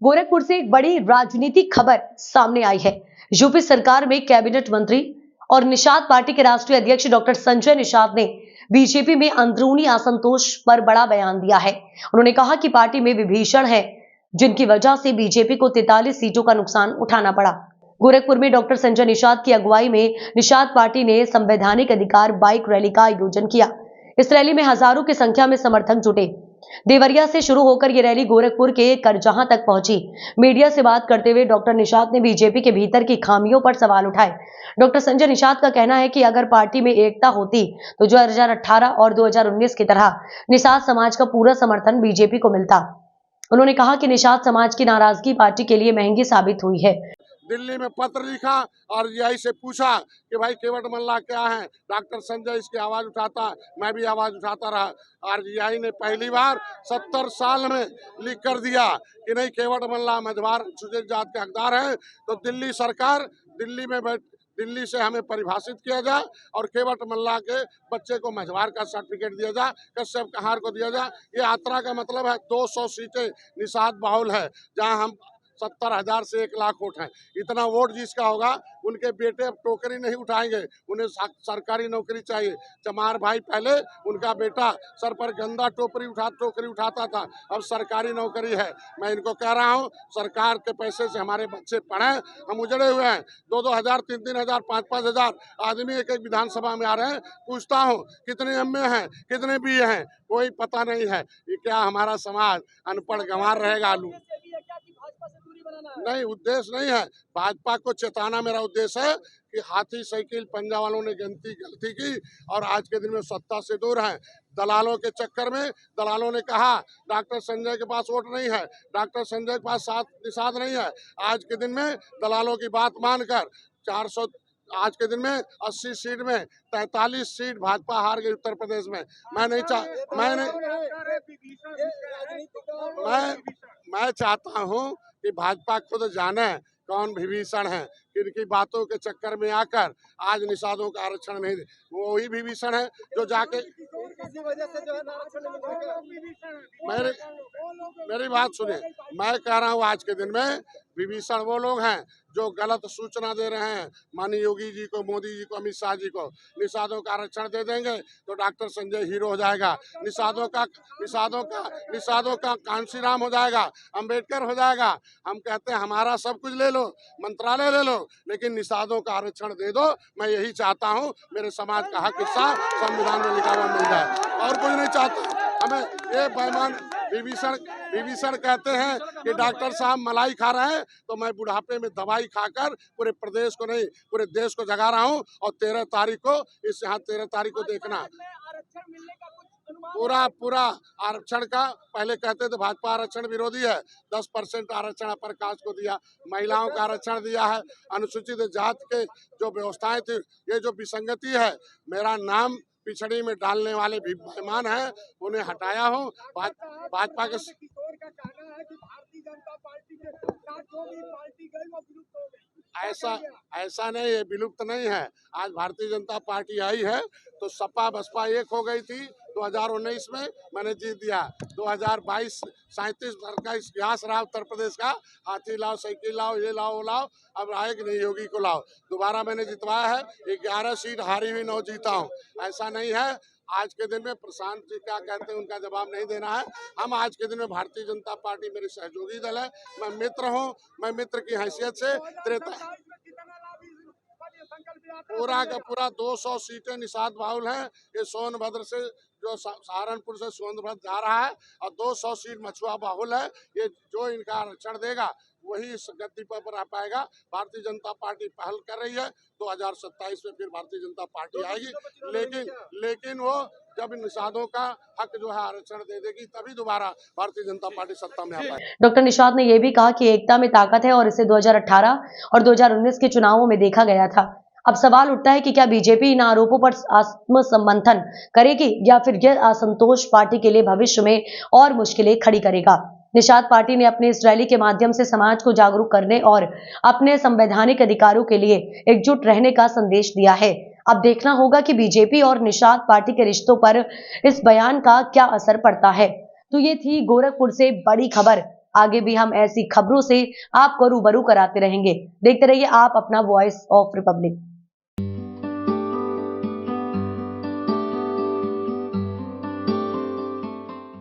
गोरखपुर से एक बड़ी राजनीतिक खबर सामने आई है। यूपी सरकार में कैबिनेट मंत्री और निषाद पार्टी के राष्ट्रीय अध्यक्ष डॉक्टर संजय निषाद ने बीजेपी में अंदरूनी असंतोष पर बड़ा बयान दिया है। उन्होंने कहा कि पार्टी में विभीषण है, जिनकी वजह से बीजेपी को 43 सीटों का नुकसान उठाना पड़ा। गोरखपुर में डॉक्टर संजय निषाद की अगुवाई में निषाद पार्टी ने संवैधानिक अधिकार बाइक रैली का आयोजन किया। इस रैली में हजारों की संख्या में समर्थक जुटे। देवरिया से शुरू होकर ये रैली गोरखपुर के करजहां तक पहुंची। मीडिया से बात करते हुए डॉक्टर निषाद ने बीजेपी के भीतर की खामियों पर सवाल उठाए। डॉक्टर संजय निषाद का कहना है कि अगर पार्टी में एकता होती तो 2018 और 2019 की तरह निषाद समाज का पूरा समर्थन बीजेपी को मिलता। उन्होंने कहा कि निषाद समाज की नाराजगी पार्टी के लिए महंगी साबित हुई है। दिल्ली में पत्र लिखा और आरजीआई से पूछा कि भाई केवट मल्ला क्या है। डॉक्टर संजय इसकी आवाज उठाता, मैं भी आवाज उठाता रहा। आरजीआई ने पहली बार 70 साल में लिख कर दिया कि नहीं, केवट मल्ला मझवार अनुसूचित जात के हकदार हैं। तो दिल्ली सरकार दिल्ली से हमें परिभाषित किया जाए और केवट मल्ला के बच्चे को मझवार का सर्टिफिकेट दिया जाए, कश्यप कहार को दिया जाए। ये यात्रा का मतलब है 200 सीटें निषाद बाहुल है, जहां हम 70,000 से 1 लाख वोट हैं। इतना वोट जिसका होगा उनके बेटे अब टोकरी नहीं उठाएंगे, उन्हें सरकारी नौकरी चाहिए। चमार भाई पहले उनका बेटा सर पर गंदा टोकरी उठाता था, अब सरकारी नौकरी है। मैं इनको कह रहा हूँ, सरकार के पैसे से हमारे बच्चे पढ़ें। हम उजड़े हुए हैं, 2-2 हजार, 3-3 हजार, 5-5 हजार आदमी एक विधानसभा में आ रहे हैं। पूछता हूँ कितने एमए हैं, कितने बीए हैं, कोई पता नहीं है। ये क्या हमारा समाज अनपढ़ गंवार रहेगा? आलू नहीं, उद्देश्य नहीं है। भाजपा को चेताना मेरा उद्देश्य है कि हाथी साइकिल पंजा वालों ने गलती की और आज के दिन में सत्ता से दूर हैं। दलालों के चक्कर में दलालों ने कहा डॉक्टर संजय के पास वोट नहीं है, डॉक्टर संजय के पास निषाद नहीं है। आज के दिन में दलालों की बात मानकर 400 आज के दिन में 80 सीट में 43 सीट भाजपा हार गई उत्तर प्रदेश में। मैं चाहता हूं कि भाजपा खुद जाने कौन विभीषण है। इनकी बातों के चक्कर में आकर आज निषादों का आरक्षण नहीं, वो वही विभीषण है जो जाके मेरी बात सुनिए। मैं कह रहा हूँ आज के दिन में विभीषण वो लोग हैं जो गलत सूचना दे रहे हैं माननीय योगी जी को, मोदी जी को, अमित शाह जी को। निषादों का आरक्षण दे देंगे तो डॉक्टर संजय हीरो हो जाएगा, निषादों का कांशीराम हो जाएगा, अंबेडकर हो जाएगा। हम कहते हैं हमारा सब कुछ ले लो, मंत्रालय ले लो, लेकिन निषादों का आरक्षण दे दो। मैं यही चाहता हूँ, मेरे समाज का हक हिस्सा संविधान में लिखा हुआ मिल जाए, और कुछ नहीं चाहता। हमें ये बेईमान विभीषण कहते हैं कि डॉक्टर साहब मलाई खा रहे हैं, तो मैं बुढ़ापे में दवाई खाकर पूरे प्रदेश को नहीं पूरे देश को जगा रहा हूं। और 13 तारीख को यहाँ 13 तारीख को देखना पूरा आरक्षण का। पहले कहते थे भाजपा आरक्षण विरोधी है, 10% आरक्षण अपर कास्ट को दिया, महिलाओं का आरक्षण दिया है, अनुसूचित जात के जो व्यवस्थाएं थी, ये जो विसंगति है, मेरा नाम पिछड़ी में डालने वाले भी बेईमान हैं, उन्हें हटाया हूँ। भाजपा के ऐसा नहीं है, विलुप्त नहीं है। आज भारतीय जनता पार्टी आई है तो सपा बसपा एक हो गई थी। 2019 में मैंने जीत दिया, 2022 37 वर्ष का इतिहास रहा उत्तर प्रदेश का। हाथी लाओ, साइकिल लाओ, ये लाओ, वो लाओ, अब आए कि नहीं योगी को लाओ। दोबारा मैंने जितवाया है, 11 सीट हारी हुई 9 जीता हूँ। ऐसा नहीं है। आज के दिन में प्रशांत जी क्या कहते हैं उनका जवाब नहीं देना है। हम आज के दिन में भारतीय जनता पार्टी मेरी सहयोगी दल है, मैं मित्र हूँ। मैं मित्र की हैसियत से पूरा का पूरा 200 सीटें निषाद बाहुल हैं। ये सोनभद्र से जो सहारनपुर से सोनभद्र जा रहा है, और 200 सीट मछुआ बाहुल है। ये जो इनका आरक्षण देगा वही इस गद्दी पर रह पाएगा। भारतीय जनता पार्टी पहल कर रही है, 2027 में फिर भारतीय जनता पार्टी आएगी, लेकिन वो जब निषादों का हक जो है आरक्षण दे देगी, तभी दोबारा भारतीय जनता पार्टी सत्ता में आ पाएगी। डॉक्टर निषाद ने यह भी कहा कि एकता में ताकत है और इसे 2018 और 2019 के चुनावों में देखा गया था। अब सवाल उठता है कि क्या बीजेपी इन आरोपों पर आत्मसमर्थन करेगी या फिर यह असंतोष पार्टी के लिए भविष्य में और मुश्किलें खड़ी करेगा। निषाद पार्टी ने अपने इस रैली के माध्यम से समाज को जागरूक करने और अपने संवैधानिक अधिकारों के लिए एकजुट रहने का संदेश दिया है। अब देखना होगा कि बीजेपी और निषाद पार्टी के रिश्तों पर इस बयान का क्या असर पड़ता है। तो ये थी गोरखपुर से बड़ी खबर। आगे भी हम ऐसी खबरों से आपको रूबरू कराते रहेंगे। देखते रहिए आप अपना वॉइस ऑफ रिपब्लिक।